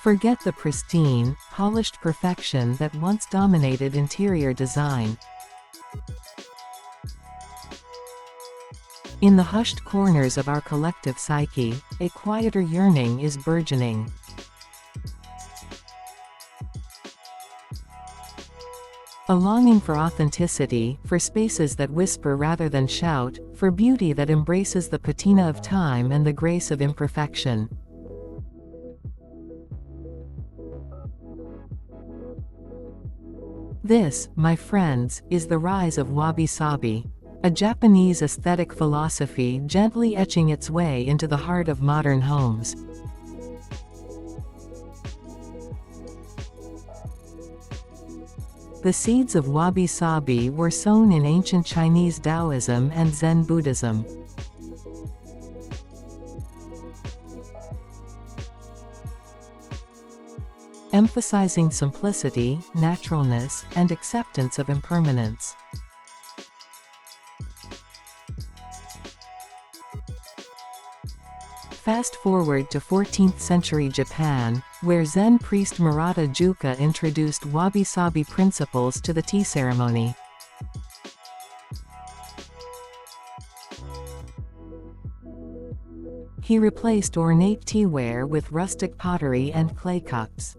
Forget the pristine, polished perfection that once dominated interior design. In the hushed corners of our collective psyche, a quieter yearning is burgeoning. A longing for authenticity, for spaces that whisper rather than shout, for beauty that embraces the patina of time and the grace of imperfection. This, my friends, is the rise of Wabi Sabi, a Japanese aesthetic philosophy gently etching its way into the heart of modern homes. The seeds of Wabi Sabi were sown in ancient Chinese Taoism and Zen Buddhism. Emphasizing simplicity, naturalness, and acceptance of impermanence. Fast forward to 14th century Japan, where Zen priest Murata Juka introduced Wabi Sabi principles to the tea ceremony. He replaced ornate teaware with rustic pottery and clay cups.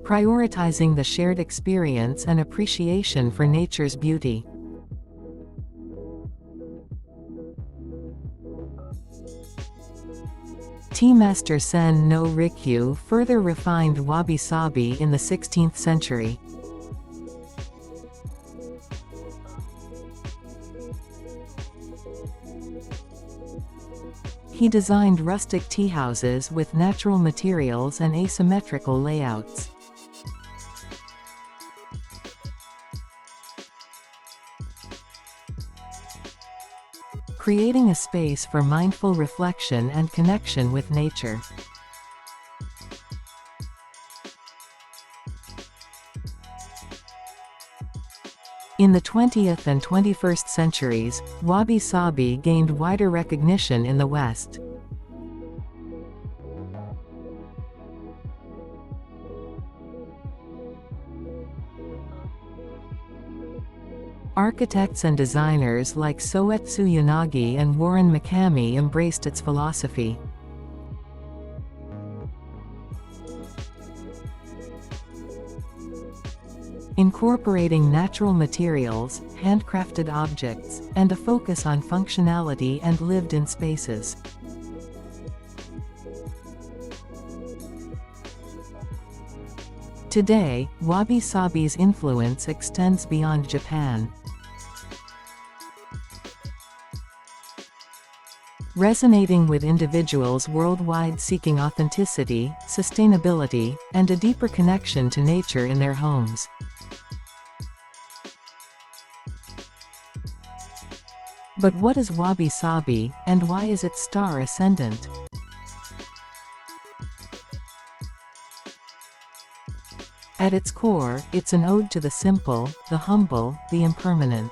Prioritizing the shared experience and appreciation for nature's beauty. Tea master Sen no Rikyu further refined Wabi Sabi in the 16th century. He designed rustic tea houses with natural materials and asymmetrical layouts. Creating a space for mindful reflection and connection with nature. In the 20th and 21st centuries, Wabi Sabi gained wider recognition in the West. Architects and designers like Soetsu Yanagi and Warren Mikami embraced its philosophy. Incorporating natural materials, handcrafted objects, and a focus on functionality and lived-in spaces. Today, Wabi Sabi's influence extends beyond Japan. Resonating with individuals worldwide seeking authenticity, sustainability, and a deeper connection to nature in their homes. But what is Wabi Sabi, and why is its star ascendant? At its core, it's an ode to the simple, the humble, the impermanent.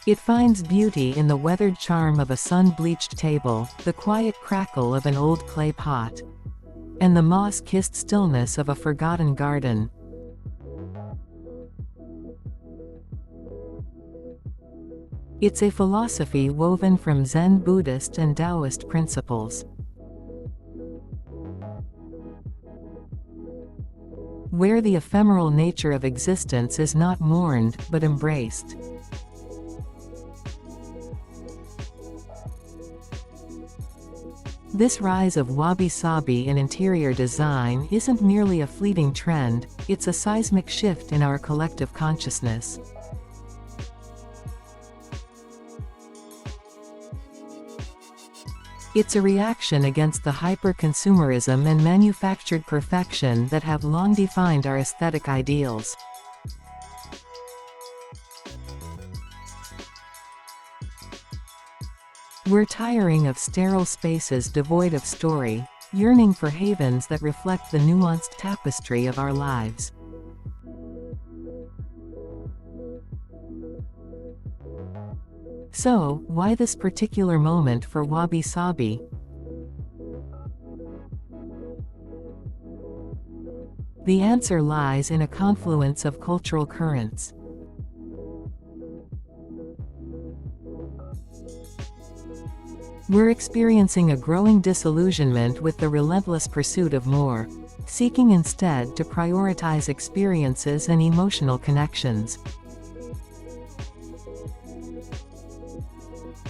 It finds beauty in the weathered charm of a sun-bleached table, the quiet crackle of an old clay pot, and the moss-kissed stillness of a forgotten garden. It's a philosophy woven from Zen Buddhist and Taoist principles. Where the ephemeral nature of existence is not mourned, but embraced. This rise of Wabi Sabi in interior design isn't merely a fleeting trend, it's a seismic shift in our collective consciousness. It's a reaction against the hyper-consumerism and manufactured perfection that have long defined our aesthetic ideals. We're tiring of sterile spaces devoid of story, yearning for havens that reflect the nuanced tapestry of our lives. So, why this particular moment for Wabi Sabi? The answer lies in a confluence of cultural currents. We're experiencing a growing disillusionment with the relentless pursuit of more, seeking instead to prioritize experiences and emotional connections.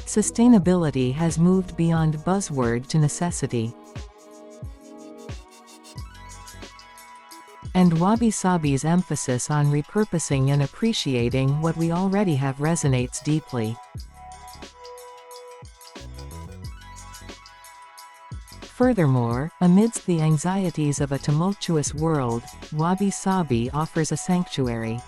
Sustainability has moved beyond buzzword to necessity. And Wabi Sabi's emphasis on repurposing and appreciating what we already have resonates deeply. Furthermore, amidst the anxieties of a tumultuous world, Wabi Sabi offers a sanctuary.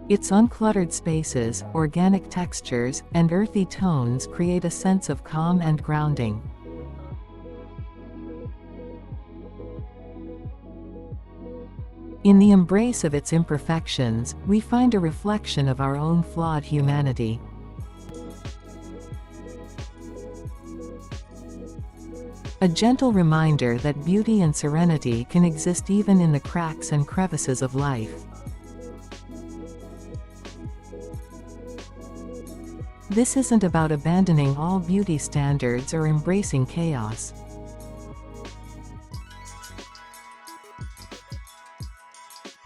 Its uncluttered spaces, organic textures, and earthy tones create a sense of calm and grounding. In the embrace of its imperfections, we find a reflection of our own flawed humanity. A gentle reminder that beauty and serenity can exist even in the cracks and crevices of life. This isn't about abandoning all beauty standards or embracing chaos.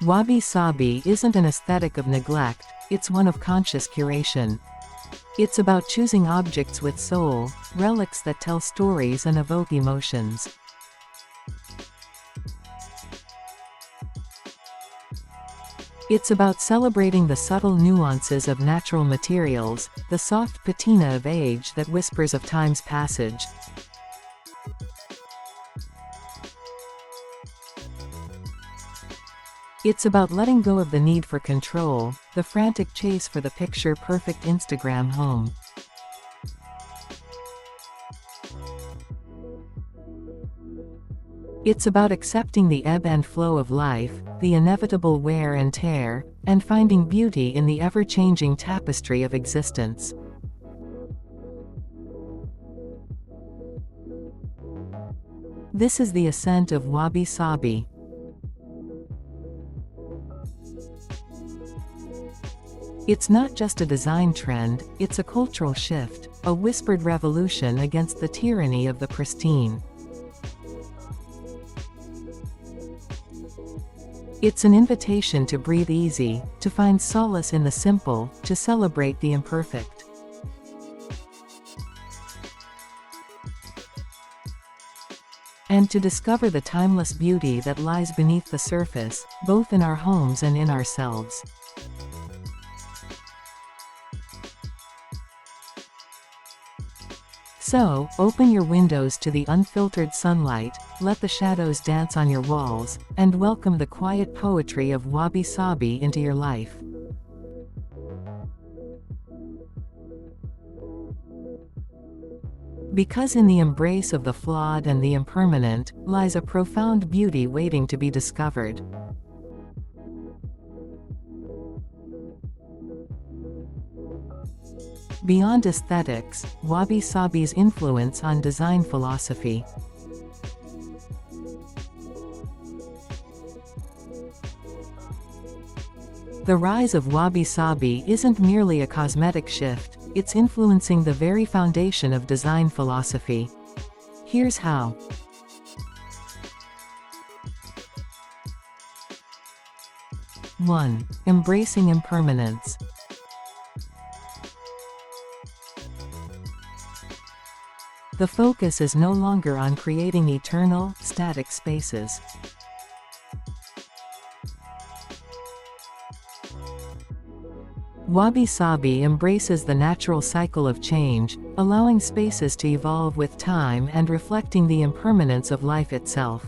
Wabi Sabi isn't an aesthetic of neglect, it's one of conscious curation. It's about choosing objects with soul, relics that tell stories and evoke emotions. It's about celebrating the subtle nuances of natural materials, the soft patina of age that whispers of time's passage. It's about letting go of the need for control, the frantic chase for the picture-perfect Instagram home. It's about accepting the ebb and flow of life, the inevitable wear and tear, and finding beauty in the ever-changing tapestry of existence. This is the ascent of Wabi Sabi. It's not just a design trend, it's a cultural shift, a whispered revolution against the tyranny of the pristine. It's an invitation to breathe easy, to find solace in the simple, to celebrate the imperfect. And to discover the timeless beauty that lies beneath the surface, both in our homes and in ourselves. So, open your windows to the unfiltered sunlight, let the shadows dance on your walls, and welcome the quiet poetry of Wabi Sabi into your life. Because in the embrace of the flawed and the impermanent, lies a profound beauty waiting to be discovered. Beyond aesthetics, Wabi Sabi's influence on design philosophy. The rise of Wabi Sabi isn't merely a cosmetic shift, it's influencing the very foundation of design philosophy. Here's how. One, embracing impermanence. The focus is no longer on creating eternal, static spaces. Wabi Sabi embraces the natural cycle of change, allowing spaces to evolve with time and reflecting the impermanence of life itself.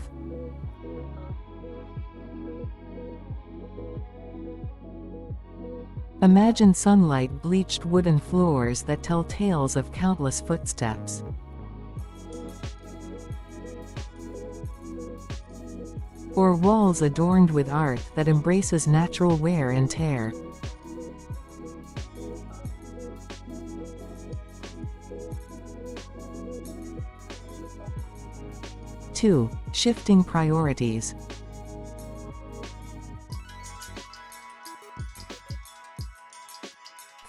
Imagine sunlight-bleached wooden floors that tell tales of countless footsteps. or walls adorned with art that embraces natural wear and tear. 2. Shifting priorities.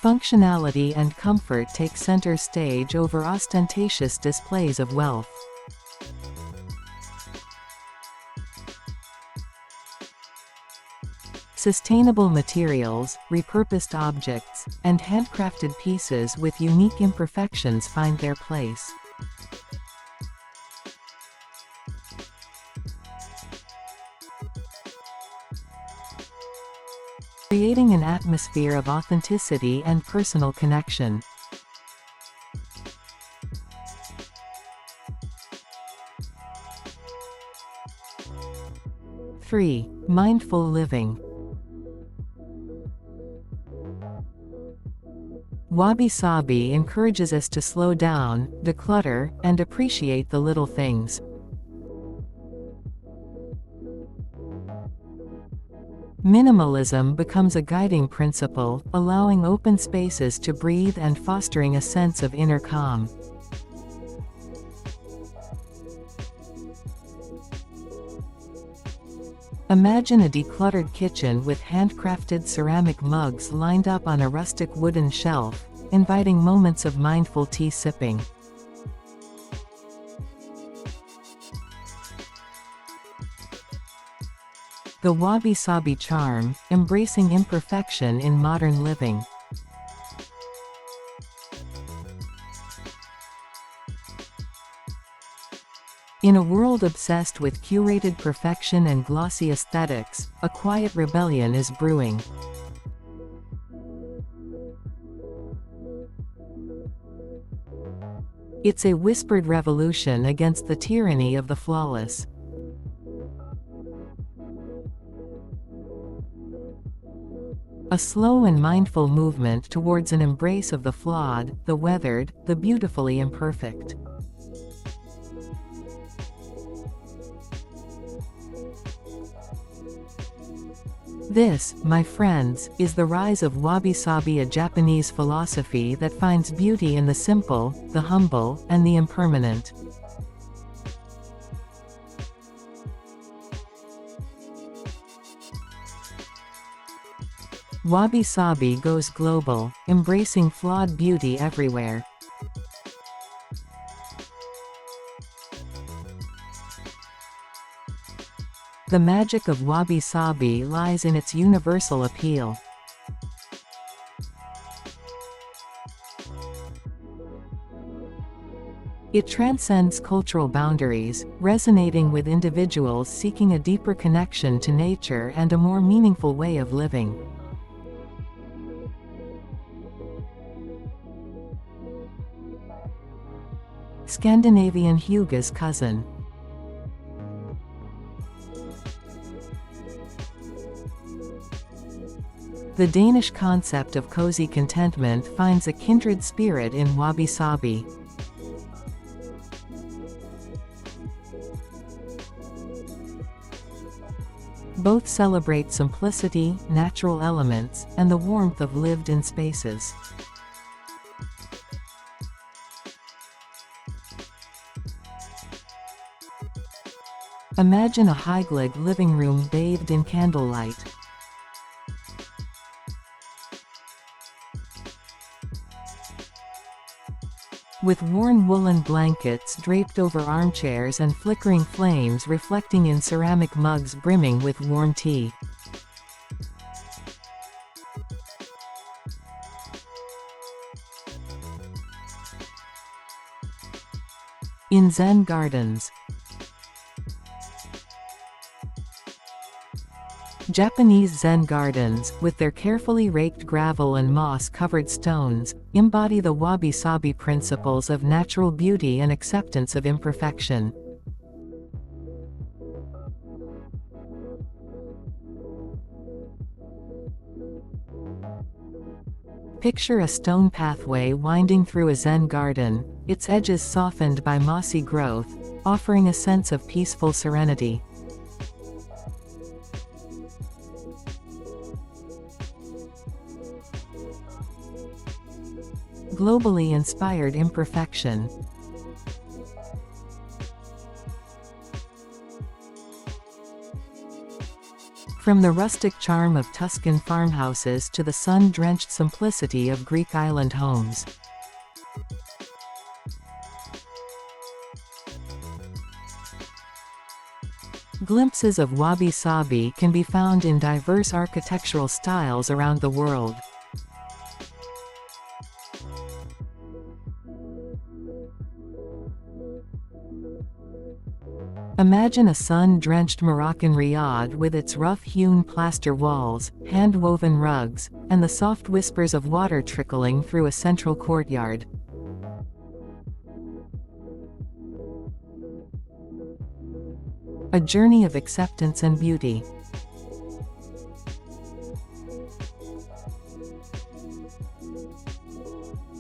Functionality and comfort take center stage over ostentatious displays of wealth. Sustainable materials, repurposed objects, and handcrafted pieces with unique imperfections find their place. Creating an atmosphere of authenticity and personal connection. 3. Mindful living. Wabi Sabi encourages us to slow down, declutter, and appreciate the little things. Minimalism becomes a guiding principle, allowing open spaces to breathe and fostering a sense of inner calm. Imagine a decluttered kitchen with handcrafted ceramic mugs lined up on a rustic wooden shelf, inviting moments of mindful tea sipping. The Wabi Sabi charm, embracing imperfection in modern living. In a world obsessed with curated perfection and glossy aesthetics, a quiet rebellion is brewing. It's a whispered revolution against the tyranny of the flawless. A slow and mindful movement towards an embrace of the flawed, the weathered, the beautifully imperfect. This, my friends, is the rise of Wabi Sabi, a Japanese philosophy that finds beauty in the simple, the humble, and the impermanent. Wabi Sabi goes global, embracing flawed beauty everywhere. The magic of Wabi Sabi lies in its universal appeal. It transcends cultural boundaries, resonating with individuals seeking a deeper connection to nature and a more meaningful way of living. Scandinavian Hygge's cousin. The Danish concept of cozy contentment finds a kindred spirit in Wabi Sabi. Both celebrate simplicity, natural elements, and the warmth of lived-in spaces. Imagine a Hygge living room bathed in candlelight. With worn woolen blankets draped over armchairs and flickering flames reflecting in ceramic mugs brimming with warm tea. In Zen Gardens. Japanese Zen gardens, with their carefully raked gravel and moss-covered stones, embody the Wabi Sabi principles of natural beauty and acceptance of imperfection. Picture a stone pathway winding through a Zen garden, its edges softened by mossy growth, offering a sense of peaceful serenity. Globally inspired imperfection. From the rustic charm of Tuscan farmhouses to the sun-drenched simplicity of Greek island homes. Glimpses of Wabi Sabi can be found in diverse architectural styles around the world. Imagine a sun-drenched Moroccan riad with its rough-hewn plaster walls, hand-woven rugs, and the soft whispers of water trickling through a central courtyard. A journey of acceptance and beauty.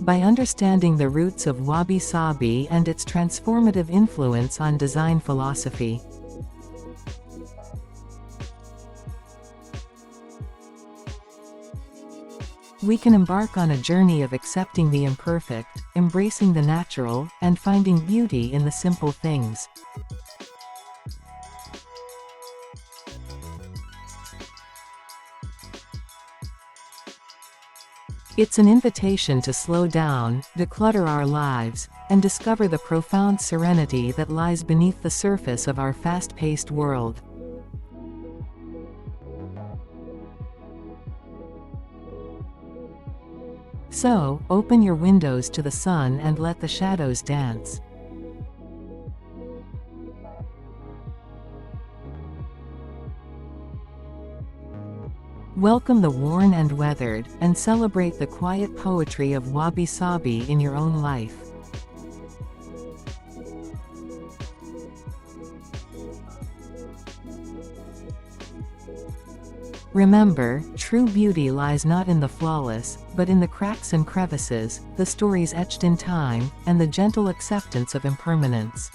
By understanding the roots of Wabi Sabi and its transformative influence on design philosophy, we can embark on a journey of accepting the imperfect, embracing the natural, and finding beauty in the simple things. It's an invitation to slow down, declutter our lives, and discover the profound serenity that lies beneath the surface of our fast-paced world. So, open your windows to the sun and let the shadows dance. Welcome the worn and weathered, and celebrate the quiet poetry of Wabi Sabi in your own life. Remember, true beauty lies not in the flawless, but in the cracks and crevices, the stories etched in time, and the gentle acceptance of impermanence.